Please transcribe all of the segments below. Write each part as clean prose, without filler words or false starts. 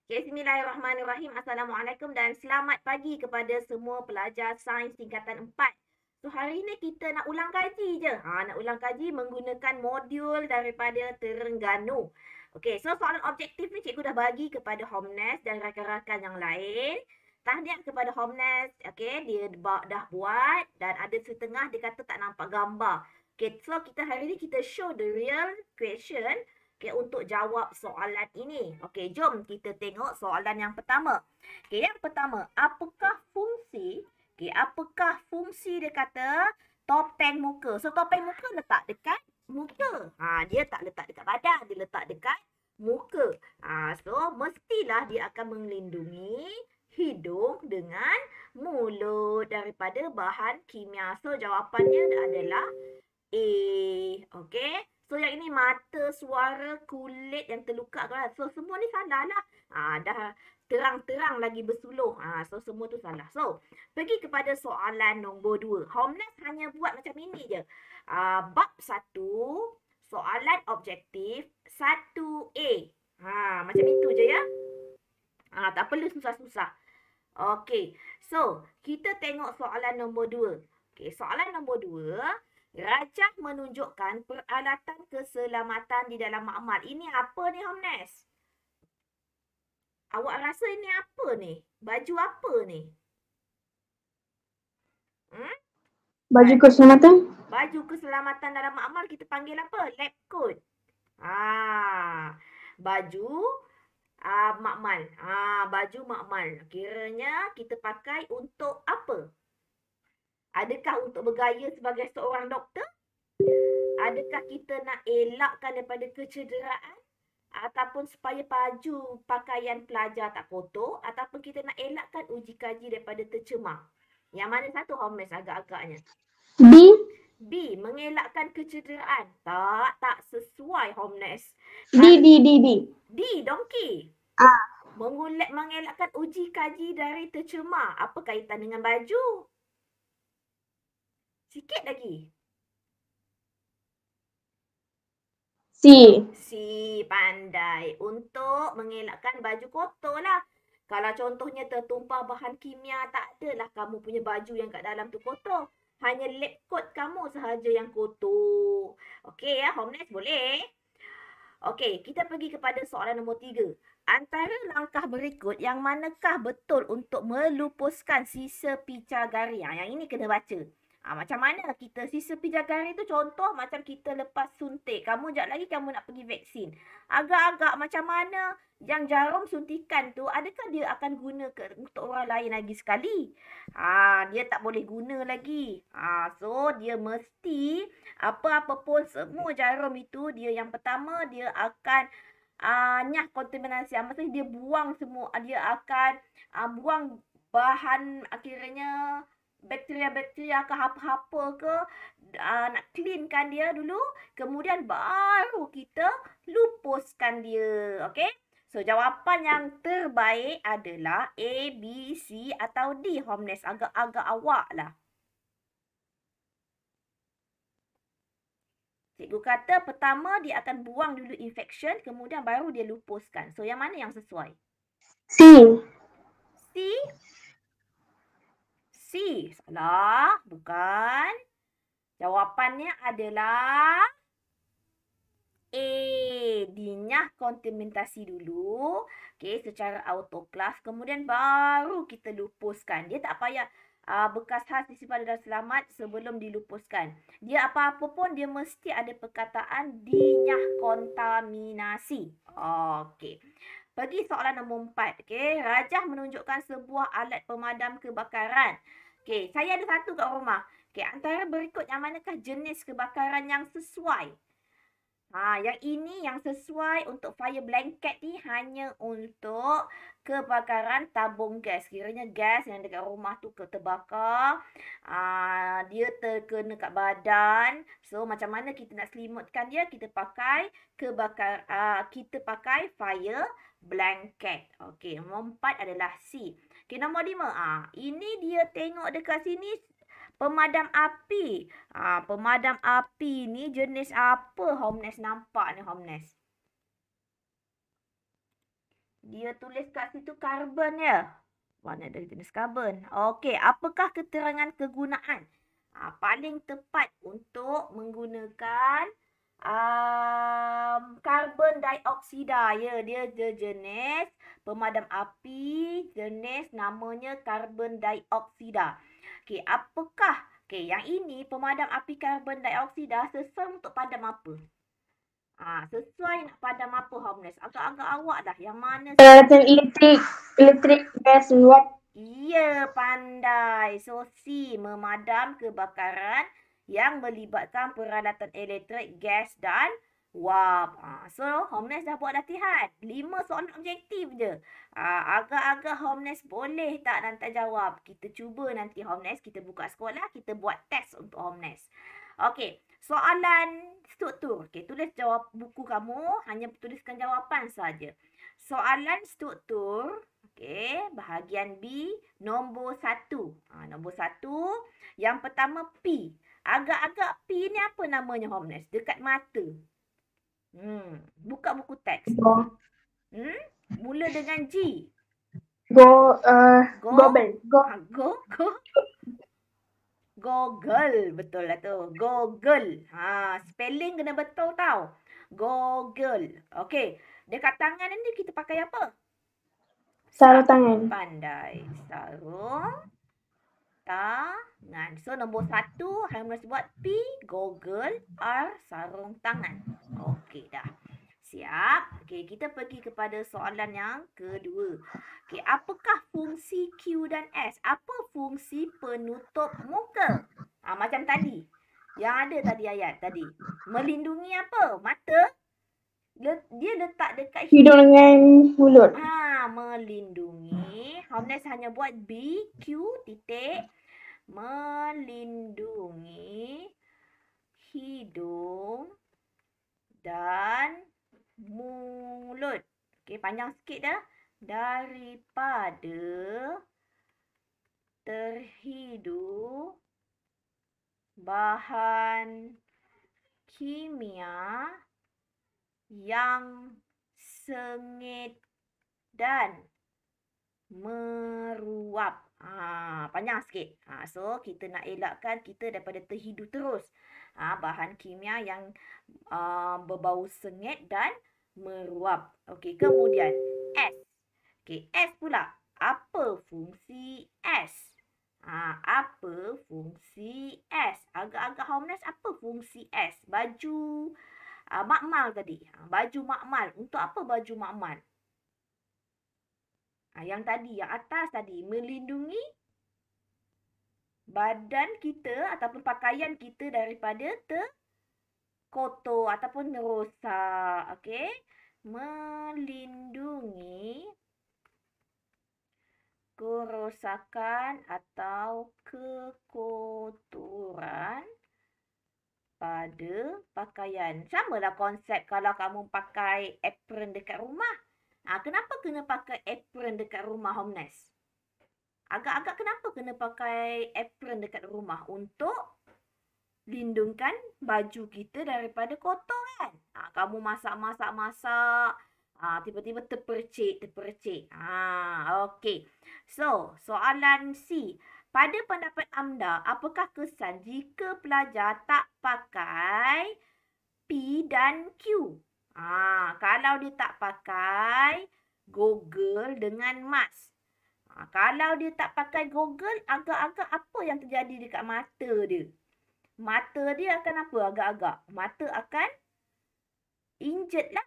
Okay, Bismillahirrahmanirrahim. Assalamualaikum dan selamat pagi kepada semua pelajar sains tingkatan 4. So, hari ni kita nak ulang kaji je. Nak ulang kaji menggunakan modul daripada Terengganu. Okay, so soalan objektif ni cikgu dah bagi kepada Homnes dan rakan-rakan yang lain. Tahniah kepada Homnes. Okay, dia dah buat dan ada setengah dia kata tak nampak gambar. Okay, so kita hari ni kita show the real question. Okay, untuk jawab soalan ini. Okay, jom kita tengok soalan yang pertama. Okay, yang pertama, apakah fungsi dia kata topeng muka. So, topeng muka letak dekat muka. Dia tak letak dekat badan, dia letak dekat muka. So, mestilah dia akan melindungi hidung dengan mulut daripada bahan kimia. So, jawapannya adalah A. Okay. So yang ini mata, suara, kulit yang terluka kan. So semua ni salah lah. Dah terang-terang lagi bersuluh. So semua tu salah. So pergi kepada soalan nombor 2. Homnes hanya buat macam ini je. Bab 1, soalan objektif 1A. Macam itu je ya. Tak perlu susah-susah. Okay. So kita tengok soalan nombor 2. Okay, soalan nombor 2. Rajah menunjukkan peralatan keselamatan di dalam makmal. Ini apa ni, Homnes? Awak rasa ini apa ni? Baju apa ni? Baju keselamatan? Baju keselamatan dalam makmal kita panggil apa? Lab coat. Baju makmal. Baju makmal. Kiranya kita pakai untuk apa? Adakah untuk bergaya sebagai seorang doktor? Adakah kita nak elakkan daripada kecederaan? Ataupun supaya baju pakaian pelajar tak kotor? Ataupun kita nak elakkan uji kaji daripada tercemar? Yang mana satu, Homnes, agak-agaknya? B. B. Mengelakkan kecederaan. Tak sesuai, Homnes. D. D. Dongki. Mengelakkan uji kaji dari tercemar. Apa kaitan dengan baju? Sikit lagi. C, pandai. Untuk mengelakkan baju kotor lah. Kalau contohnya tertumpah bahan kimia, tak adalah kamu punya baju yang kat dalam tu kotor. Hanya lab coat kamu sahaja yang kotor. Okey ya, Homnes boleh? Okey, kita pergi kepada soalan nombor 3. Antara langkah berikut, yang manakah betul untuk melupuskan sisa picagari? Yang ini kena baca. Macam mana kita sisa picagari tu, contoh macam kita lepas suntik. Kamu sekejap lagi kamu nak pergi vaksin. Agak-agak macam mana yang jarum suntikan tu, adakah dia akan guna untuk orang lain lagi sekali? Dia tak boleh guna lagi. So dia mesti apa-apa pun semua jarum itu, dia yang pertama dia akan nyah kontaminasi. Maksudnya dia buang semua, dia akan buang bahan akhirnya bakteria-bakteria ke apa-apa ke, nak cleankan dia dulu, kemudian baru kita lupuskan dia. Okey? So jawapan yang terbaik adalah A, B, C atau D, Homnes. Agak-agak awak lah. Cikgu kata pertama dia akan buang dulu infection, kemudian baru dia lupuskan. So yang mana yang sesuai? C. C? C. Salah. Bukan. Jawapannya adalah A. Dinyah kontaminasi dulu. Okay, secara autoclave. Kemudian baru kita lupuskan. Dia tak payah bekas khas disimpan dalam selamat sebelum dilupuskan. Dia apa-apa pun dia mesti ada perkataan dinyah kontaminasi. Okey. Pergi soalan nombor 4. Okay. Rajah menunjukkan sebuah alat pemadam kebakaran. Okay. Saya ada satu kat rumah. Okay. Antara berikut yang manakah jenis kebakaran yang sesuai? Yang ini yang sesuai untuk fire blanket ni hanya untuk kebakaran tabung gas. Kiranya gas yang dekat rumah tu terbakar, dia terkena kat badan. So macam mana kita nak selimutkan dia? Kita pakai kita pakai fire blanket. Okey, nombor 4 adalah C. Okey, nombor 5. Ini dia tengok dekat sini pemadam api. Pemadam api ni jenis apa, Homnes? Nampak ni, Homnes. Dia tulis kat situ karbon ya. Warna dari jenis karbon. Okey, apakah keterangan kegunaan? Paling tepat untuk menggunakan karbon dioksida. Ya, dia jenis pemadam api, jenis namanya karbon dioksida. Okey, apakah yang ini pemadam api karbon dioksida sesuai untuk padam apa? Sesuai nak padam apa, Homeless? Agak-agak awak dah. Yang mana? Peralatan elektrik, gas, uap. Iya, pandai. So, C. Memadam kebakaran yang melibatkan peralatan elektrik, gas dan wap. So, Homeless dah buat latihan. 5 soalan objektif je. Agak-agak Homeless boleh tak nanti jawab? Kita cuba nanti Homeless. Kita buka sekolah. Kita buat test untuk Homeless. Okey. Soalan struktur. Okey, tulis jawab buku kamu. Hanya tuliskan jawapan saja. Soalan struktur. Okey, bahagian B, nombor 1. Nombor 1. Yang pertama P. Agak-agak P ni apa namanya, Homeless? Dekat mata. Buka buku teks. Mula dengan G. Gobel. Google. Betul lah tu. Google. Spelling kena betul tau. Google. Okey. Dekat tangan ni kita pakai apa? Sarung tangan. Pandai. Sarung tangan. So, nombor 1, Homeless buat P, Google, R, sarung tangan. Okey dah. Siap. Okey, kita pergi kepada soalan yang kedua. Okey, apakah fungsi Q dan S? Apa fungsi penutup muka? Macam tadi. Yang ada tadi ayat tadi. Melindungi apa? Mata? Dia letak dekat hidung dengan mulut. Melindungi. Homeless hanya buat B, Q, titik. Melindungi hidung dan mulut. Okey, panjang sikit dah. Daripada terhidu bahan kimia yang sengit dan meruap. Panjang sikit. So, kita nak elakkan kita daripada terhidu terus. Bahan kimia yang berbau sengit dan meruap. Okey, kemudian S. Okey, S pula. Apa fungsi S? Apa fungsi S? Agak-agak Homeless, apa fungsi S? Baju makmal tadi. Baju makmal. Untuk apa baju makmal? Yang tadi, yang atas tadi. Melindungi badan kita ataupun pakaian kita daripada terkotor ataupun rosak. Okey. Melindungi kerosakan atau kekotoran pada pakaian. Samalah konsep kalau kamu pakai apron dekat rumah. Kenapa kena pakai apron dekat rumah, Homeless? Agak-agak kenapa kena pakai apron dekat rumah? Untuk lindungkan baju kita daripada kotor kan? Kamu masak. Tiba-tiba terpercik. Okey. So, soalan C. Pada pendapat anda, apakah kesan jika pelajar tak pakai P dan Q? Kalau dia tak pakai Google dengan mask. Kalau dia tak pakai Google, agak-agak apa yang terjadi dekat mata dia? Mata dia akan apa agak-agak? Mata akan injured lah.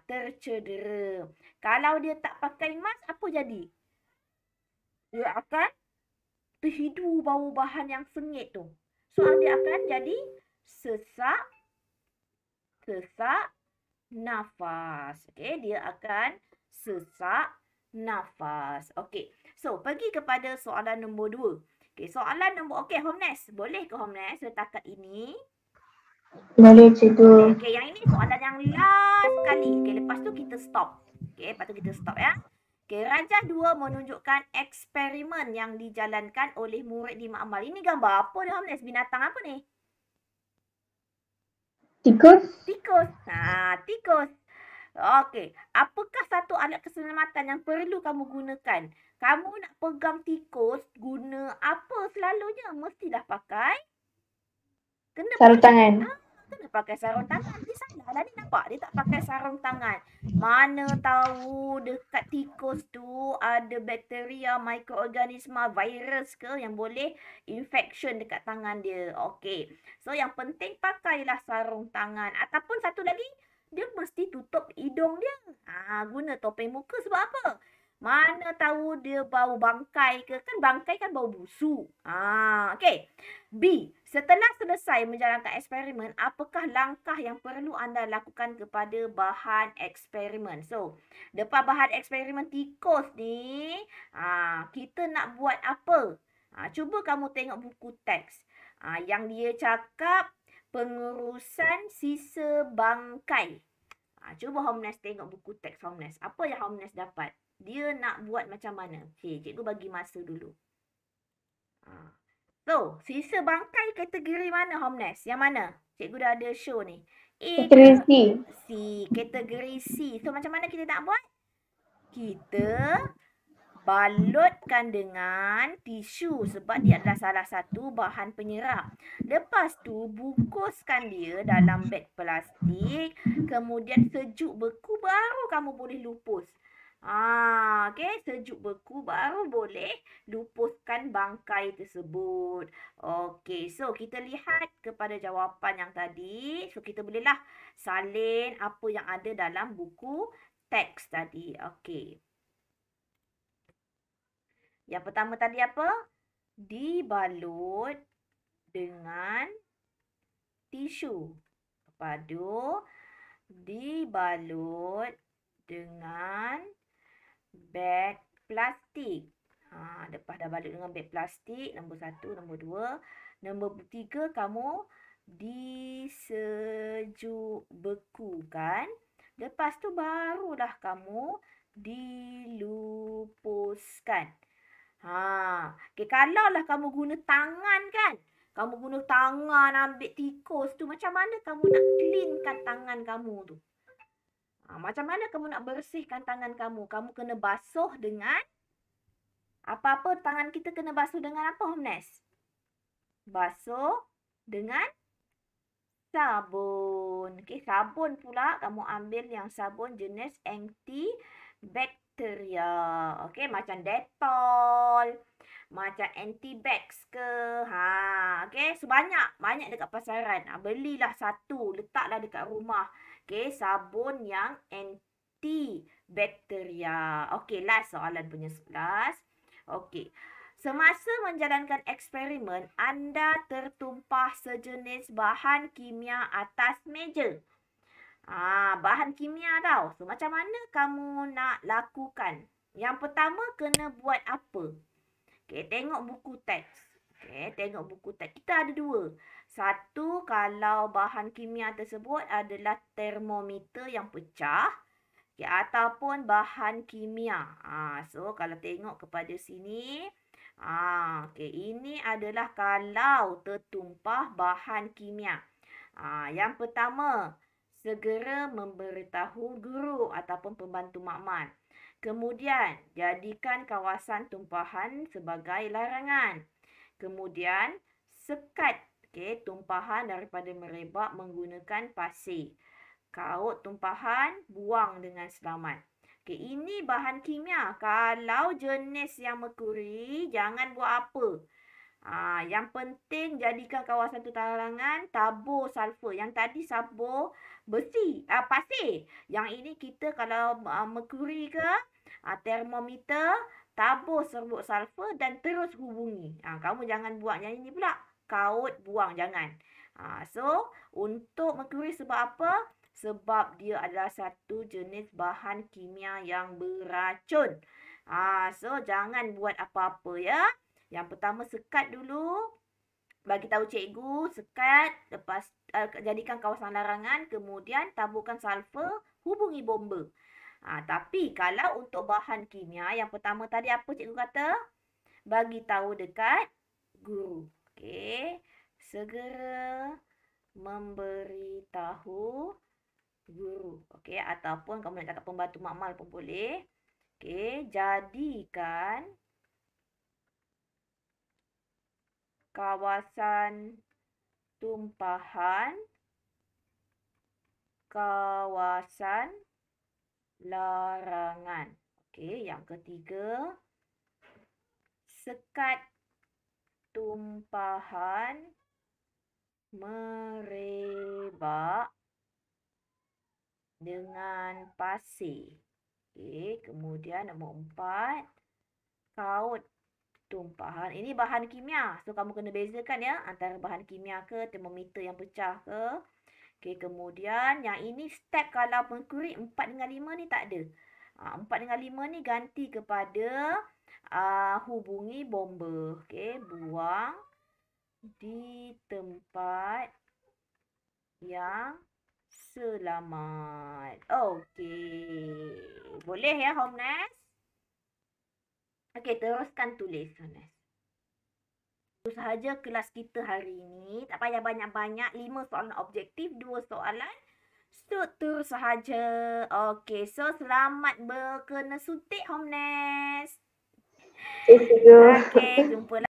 Tercedera. Kalau dia tak pakai mask, apa jadi? Dia akan terhidu bau bahan yang sengit tu. So, dia akan jadi sesak nafas. Okey, dia akan sesak nafas. Okey. So, pergi kepada soalan nombor 2. Okey, soalan nombor Homeless. Boleh ke Homeless setakat ini? Boleh cikgu. Okey, yang ini soalan yang last sekali. Okey, lepas tu kita stop. Okey, lepas tu kita stop ya. Okey, Rajah 2 menunjukkan eksperimen yang dijalankan oleh murid di makmal. Ini gambar apa ni, Homeless? Binatang apa ni? Tikus. Tikus. Tikus. Okey, apakah satu alat keselamatan yang perlu kamu gunakan? Kamu nak pegang tikus, guna apa selalunya? Mestilah pakai kena Sarung pakai tangan. kena pakai sarung tangan. Dia salah lah ni, nampak? Dia tak pakai sarung tangan. Mana tahu dekat tikus tu ada bakteria, mikroorganisma, virus ke yang boleh infection dekat tangan dia. Okey. So yang penting pakailah sarung tangan. Ataupun satu lagi, dia mesti tutup hidung dia. Guna topeng muka sebab apa? Mana tahu dia bau bangkai ke. Kan bangkai kan bau busuk. Okey. B. Setelah selesai menjalankan eksperimen, apakah langkah yang perlu anda lakukan kepada bahan eksperimen? So, depan bahan eksperimen tikus ni, kita nak buat apa? Cuba kamu tengok buku teks. Yang dia cakap pengurusan sisa bangkai. Cuba Homnes tengok buku teks Homnes. Apa yang Homnes dapat? Dia nak buat macam mana? Cikgu bagi masa dulu. So, sisa bangkai kategori mana Homnes? Yang mana? Cikgu dah ada show ni. A Kategori C. C. Kategori C. So, macam mana kita nak buat? Kita balutkan dengan tisu sebab dia adalah salah satu bahan penyerap. Lepas tu, bungkuskan dia dalam beg plastik. Kemudian sejuk beku baru kamu boleh lupus. Okey, sejuk beku baru boleh lupuskan bangkai tersebut. Okey, so kita lihat kepada jawapan yang tadi. So kita bolehlah salin apa yang ada dalam buku teks tadi. Okey. Yang pertama tadi apa? Dibalut dengan tisu. Lepas tu, dibalut dengan beg plastik. Lepas dah balut dengan beg plastik, nombor 1, nombor 2. Nombor 3, kamu disejuk bekukan. Lepas tu barulah kamu dilupuskan. Okay, kalau lah kamu guna tangan kan. Kamu guna tangan ambil tikus tu. Macam mana kamu nak cleankan tangan kamu tu? Macam mana kamu nak bersihkan tangan kamu? Kamu kena basuh dengan apa-apa. Tangan kita kena basuh dengan apa, Homnes? Basuh dengan sabun. Okay, sabun pula kamu ambil yang sabun jenis antibakteria. Okay, macam Dettol, macam Antibax ke. Okay, banyak dekat pasaran. Belilah satu, letaklah dekat rumah. Okay, sabun yang antibakteria. Okay, last soalan punya 11. Okay. Semasa menjalankan eksperimen, anda tertumpah sejenis bahan kimia atas meja. Bahan kimia tau. So, macam mana kamu nak lakukan? Yang pertama, kena buat apa? Okay, tengok buku teks. Okay, tengok buku teks. Kita ada 2. Satu, kalau bahan kimia tersebut adalah termometer yang pecah. Okay, ataupun bahan kimia. So, kalau tengok kepada sini. Okay, ini adalah kalau tertumpah bahan kimia. Yang pertama, segera memberitahu guru ataupun pembantu makmal. Kemudian, jadikan kawasan tumpahan sebagai larangan. Kemudian, sekat tumpahan daripada merebak menggunakan pasir. Kaut tumpahan, buang dengan selamat. Okay, ini bahan kimia. Kalau jenis yang merkuri, jangan buat apa. Yang penting jadikan kawasan tu larangan, tabur sulfur. Yang tadi sabur besi, pasir. Yang ini kita kalau merkuri ke, termometer, tabur serbuk sulfur dan terus hubungi. Kamu jangan buat yang ini pula. Kaut buang, jangan. So, untuk merkuri sebab apa? Sebab dia adalah satu jenis bahan kimia yang beracun. So, jangan buat apa-apa ya. Yang pertama, sekat dulu. Bagi tahu cikgu, sekat. Lepas jadikan kawasan larangan. Kemudian, taburkan sulfur. Hubungi bomba. Tapi, kalau untuk bahan kimia, yang pertama tadi apa cikgu kata? Bagi tahu dekat guru. Okey. Segera memberitahu guru. Okey, ataupun kamu nak cakap pembantu makmal pun boleh. Okey, jadikan kawasan tumpahan kawasan larangan. Okey, yang ketiga, sekat tumpahan merebak dengan pasir. Okey, kemudian nombor 4, kaut tumpahan. Ini bahan kimia. So, kamu kena bezakan ya antara bahan kimia ke termometer yang pecah ke. Okey, kemudian yang ini step kalau merkuri 4 dengan 5 ni tak ada. 4 dengan 5 ni ganti kepada hubungi bomba. Okey, buang di tempat yang selamat. Okey. Boleh ya, Homnas? Okey, teruskan tulis, Homnas. Itu sahaja kelas kita hari ini. Tak payah banyak-banyak. 5 soalan objektif, 2 soalan struktur sahaja. Okey, so selamat berkena suntik, Homnas. Cikgu. Okey, jumpa